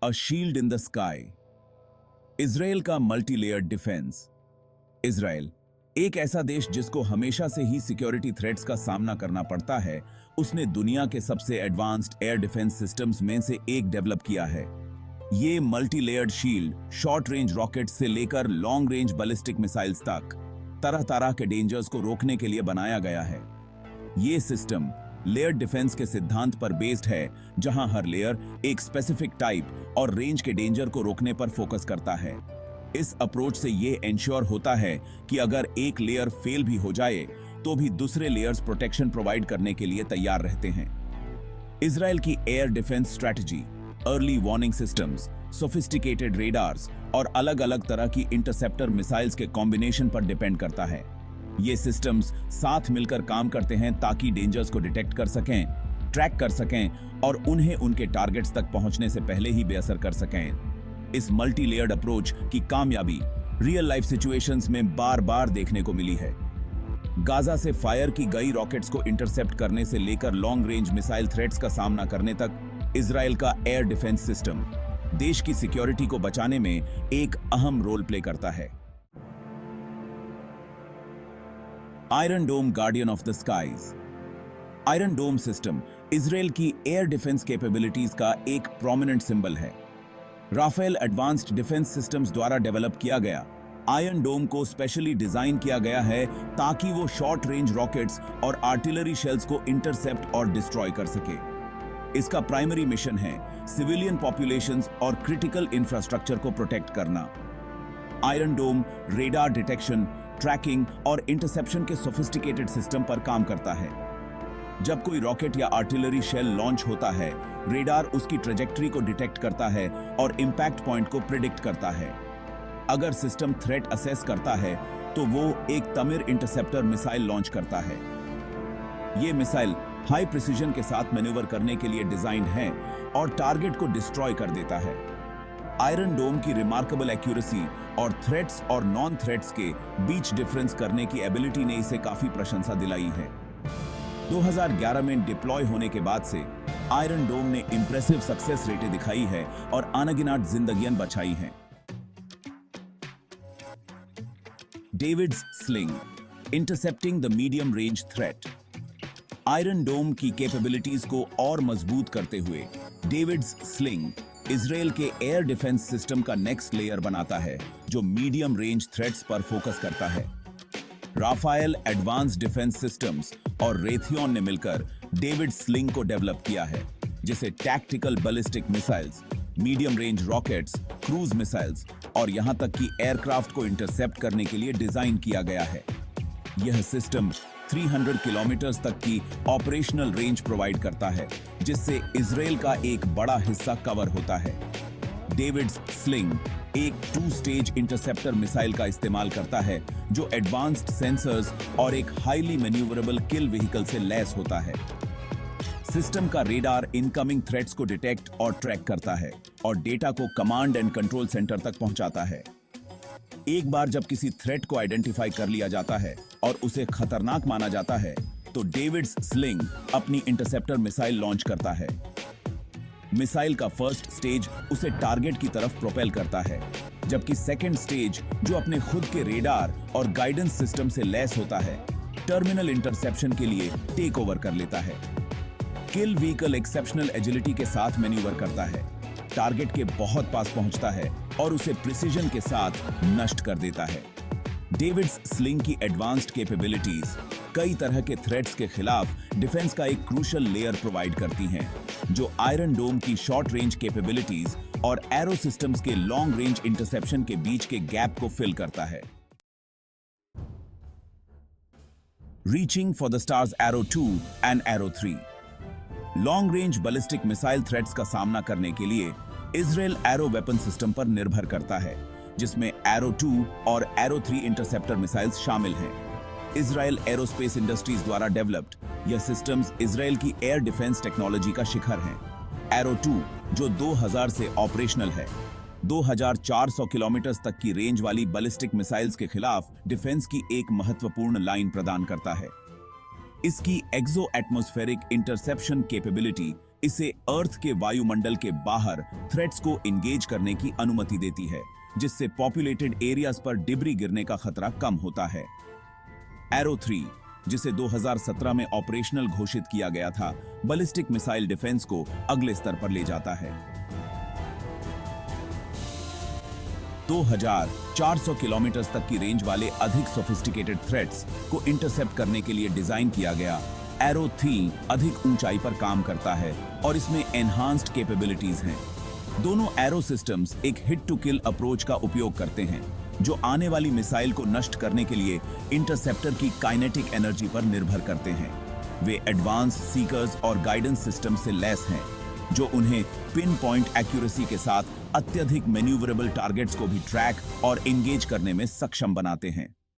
A shield in the sky. Israel का multi layered defence. Israel एक ऐसा देश जिसको हमेशा से ही सिक्योरिटी थ्रेट्स का सामना करना पड़ता है, उसने दुनिया के सबसे एडवांस्ड एयर डिफेंस सिस्टम्स में से एक डेवलप किया है। ये multi layered shield short range rocket से लेकर लॉन्ग रेंज बैलिस्टिक मिसाइल्स तक तरह तरह के डेंजर्स को रोकने के लिए बनाया गया है। ये सिस्टम लेयर्ड डिफेंस के सिद्धांत पर बेस्ड है, जहां हर लेयर एक स्पेसिफिक टाइप और रेंज के डेंजर को रोकने पर फोकस करता है। इस अप्रोच से ये इंश्योर होता है कि अगर एक लेयर फेल भी हो जाए तो भी दूसरे लेयर्स प्रोटेक्शन प्रोवाइड करने के लिए तैयार रहते हैं। इजराइल की air defence strategy early warning systems, sophisticated radars और अलग अलग तरह की इंटरसेप्टर मिसाइल्स के कॉम्बिनेशन पर डिपेंड करता है। ये सिस्टम्स साथ मिलकर काम करते हैं ताकि डेंजर्स को डिटेक्ट कर सकें, ट्रैक कर सकें और उन्हें उनके टारगेट्स तक पहुंचने से पहले ही बेअसर कर सकें। इस मल्टी लेयर्ड अप्रोच की कामयाबी रियल लाइफ सिचुएशंस में बार बार देखने को मिली है। गाजा से फायर की गई रॉकेट्स को इंटरसेप्ट करने से लेकर लॉन्ग रेंज मिसाइल थ्रेट्स का सामना करने तक इजराइल का एयर डिफेंस सिस्टम देश की सिक्योरिटी को बचाने में एक अहम रोल प्ले करता है। Iron dome guardian of the skies. Iron dome system Israel की एयर डिफेंस कैपेबिलिटीज का एक प्रोमिनेंट सिंबल है। राफेल एडवांस्ड डिफेंस सिस्टम्स द्वारा डेवलप किया गया आयरन डोम को स्पेशली डिजाइन किया गया है ताकि वो शॉर्ट रेंज रॉकेट्स और आर्टिलरी शेल्स को इंटरसेप्ट और डिस्ट्रॉय कर सके। इसका प्राइमरी मिशन है सिविलियन पॉपुलेशंस और क्रिटिकल इंफ्रास्ट्रक्चर को प्रोटेक्ट करना। आयरन डोम रेडार डिटेक्शन, ट्रैकिंग और इंटरसेप्शन के सोफिस्टिकेटेड सिस्टम पर काम करता है। जब कोई रॉकेट या आर्टिलरी शेल लॉन्च होता है, रेडार उसकी ट्रेजेक्टरी को डिटेक्ट करता है और इंपैक्ट पॉइंट को प्रिडिक्ट करता है। अगर सिस्टम थ्रेट असेस करता है तो वो एक तमिर इंटरसेप्टर मिसाइल लॉन्च करता है। ये मिसाइल हाई प्रिसीजन के साथ मैन्यूवर करने के लिए डिजाइंड है और टारगेट को डिस्ट्रॉय कर देता है। आयरन डोम की रिमार्केबल एक्यूरेसी और थ्रेट्स और नॉन थ्रेट्स के बीच डिफरेंस करने की एबिलिटी ने इसे काफी प्रशंसा दिलाई है। 2011 में डिप्लॉय होने के बाद से आयरन डोम ने इंप्रेसिव सक्सेस रेटें दिखाई है और अनगिनत जिंदगियां बचाई हैं। David's sling intercepting the medium range threat. Iron dome की कैपेबिलिटीज को और मजबूत करते हुए डेविड्स स्लिंग इजराइल के एयर डिफेंस सिस्टम का नेक्स्ट लेयर बनाता है, जो मीडियम रेंज थ्रेट्स पर फोकस करता है। राफेल एडवांस डिफेंस सिस्टम्स और रेथियन ने मिलकर डेविड स्लिंग को डेवलप किया है, जिसे tactical ballistic missiles, medium range rockets, cruise missiles और यहां तक कि एयरक्राफ्ट को इंटरसेप्ट करने के लिए डिजाइन किया गया है। यह सिस्टम 300 किलोमीटर तक की ऑपरेशनल रेंज प्रोवाइड करता है, जिससे इजराइल का एक बड़ा हिस्सा कवर होता है। डेविड्स स्लिंग एक 2 स्टेज इंटरसेप्टर मिसाइल का इस्तेमाल करता है, जो एडवांस्ड सेंसर्स और एक हाईली मैन्यूवरेबल किल व्हीकल से लैस होता है। सिस्टम का रेडार इनकमिंग थ्रेट्स को डिटेक्ट और ट्रैक करता है और डेटा को कमांड एंड कंट्रोल सेंटर तक पहुंचाता है। एक बार जब किसी थ्रेट को आइडेंटिफाई कर लिया जाता है और उसे खतरनाक माना जाता है, तो डेविड्स स्लिंग अपनी इंटरसेप्टर मिसाइल लॉन्च करता है। मिसाइल का फर्स्ट स्टेज उसे टारगेट की तरफ प्रोपेल करता है, जबकि सेकंड स्टेज, जो अपने खुद के रेडार और गाइडेंस सिस्टम से लैस होता है, टर्मिनल इंटरसेप्शन के लिए टेक ओवर कर लेता है। किल व्हीकल एक्सेप्शनल एजिलिटी के साथ मैन्यूवर करता है, टारगेट के बहुत पास पहुंचता है और उसे प्रिसीजन के साथ नष्ट कर देता है। डेविड्स स्लिंग की एडवांस्ड कैपेबिलिटीज कई तरह के थ्रेट्स के खिलाफ डिफेंस का एक क्रूशियल लेयर प्रोवाइड करती हैं, जो आयरन डोम की शॉर्ट रेंज कैपेबिलिटीज और एरो सिस्टम्स के लॉन्ग रेंज इंटरसेप्शन के बीच के गैप को फिल करता है। Reaching for the stars arrow 2 and arrow 3। Long range ballistic missile threats का सामना करने के लिए इजराइल एरो वेपन सिस्टम पर निर्भर करता है, जिसमें एरो 2 और एरो 3 इंटरसेप्टर मिसाइल्स शामिल हैं। इजराइल एरोस्पेस इंडस्ट्रीज द्वारा डेवलप्ड यह सिस्टम्स इजराइल की एयर डिफेंस टेक्नोलॉजी का शिखर हैं। एरो 2, जो 2000 से ऑपरेशनल है, 2400 किलोमीटर तक की रेंज वाली बैलिस्टिक मिसाइल्स के खिलाफ डिफेंस की एक महत्वपूर्ण लाइन प्रदान करता है। इसकी एक्सो एटमॉस्फेरिक इंटरसेप्शन कैपेबिलिटी इसे अर्थ के वायुमंडल के बाहर थ्रेट्स को इंगेज करने की अनुमति देती है, जिससे पॉपुलेटेड एरियाज पर डिब्री गिरने का खतरा कम होता है। एरो 3, जिसे 2017 में ऑपरेशनल घोषित किया गया था, बैलिस्टिक मिसाइल डिफेंस को अगले स्तर पर ले जाता है। 2400 किलोमीटर तक की रेंज वाले अधिक सोफिस्टिकेटेड थ्रेट्स को इंटरसेप्ट करने के लिए डिजाइन किया गया एरो 3 अधिक ऊंचाई पर काम करता है और इसमें एनहांस्ड कैपेबिलिटीज हैं। दोनों एरो सिस्टम्स एक हिट टू किल अप्रोच का उपयोग करते हैं, जो आने वाली मिसाइल को नष्ट करने के लिए इंटरसेप्टर की काइनेटिक एनर्जी पर निर्भर करते हैं। वे एडवांस सीकर्स और गाइडेंस सिस्टम से लैस हैं, जो उन्हें पिन पॉइंट एक्यूरेसी के साथ अत्यधिक मैन्यूवरेबल टारगेट्स को भी ट्रैक और एंगेज करने में सक्षम बनाते हैं।